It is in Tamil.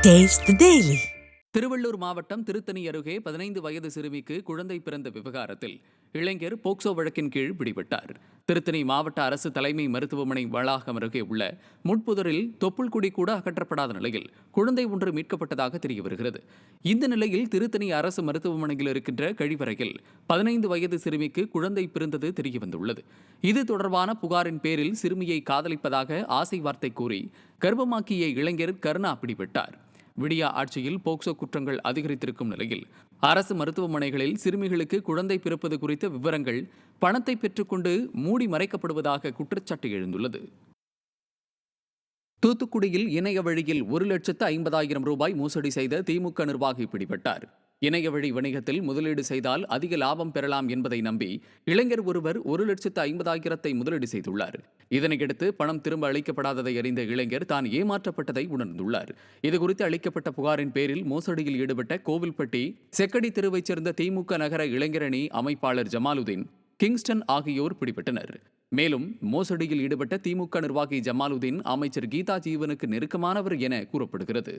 Taste the Daily. திருவள்ளூர் மாவட்டம் திருத்தணி அருகே 15 வயது சிறுமிக்கு குழந்தை பிறந்த விவகாரத்தில் இளைஞர் போக்சோ வழக்கின் கீழ் பிடிபட்டார். திருத்தணி மாவட்ட அரசு தலைமை மருத்துவமனை வளாகம் அருகே உள்ள முட்புதரில் தொப்புள் குடி கூட அகற்றப்படாத நிலையில் குழந்தை ஒன்று மீட்கப்பட்டதாக தெரிய வருகிறது. இந்த நிலையில் திருத்தணி அரசு மருத்துவமனையில் இருக்கின்ற கழிவறையில் 15 வயது சிறுமிக்கு குழந்தை பிறந்தது தெரியவந்துள்ளது. இது தொடர்பான புகாரின் பேரில் சிறுமியை காதலிப்பதாக ஆசை வார்த்தை கூறி கர்ப்பமாக்கிய இளைஞர் கருணா பிடிபட்டார். விடியா ஆட்சியில் போக்சோ குற்றங்கள் அதிகரித்திருக்கும் நிலையில் அரசு மருத்துவமனைகளில் சிறுமிகளுக்கு குழந்தை பிறப்பது குறித்த விவரங்கள் பணத்தை பெற்றுக்கொண்டு மூடி மறைக்கப்படுவதாக குற்றச்சாட்டு எழுந்துள்ளது. தூத்துக்குடியில் இணைய வழியில் 1,50,000 ரூபாய் மோசடி செய்த திமுக நிர்வாகி பிடிபட்டார். இணைய வழி வணிகத்தில் முதலீடு செய்தால் அதிக லாபம் பெறலாம் என்பதை நம்பி இளைஞர் ஒருவர் 1,50,000 முதலீடு செய்துள்ளார். இதனையடுத்து பணம் திரும்ப அளிக்கப்படாததை அறிந்த இளைஞர் தான் ஏமாற்றப்பட்டதை உணர்ந்துள்ளார். இதுகுறித்து அளிக்கப்பட்ட புகாரின் பேரில் மோசடியில் ஈடுபட்ட கோவில்பட்டி செக்கடி தெருவைச் சேர்ந்த திமுக நகர இளைஞரணி அமைப்பாளர் ஜமாலுதீன், கிங்ஸ்டன் ஆகியோர் பிடிபட்டனர். மேலும் மோசடியில் ஈடுபட்ட திமுக நிர்வாகி ஜமாலுதீன் அமைச்சர் கீதா ஜீவனுக்கு நெருக்கமானவர் என கூறப்படுகிறது.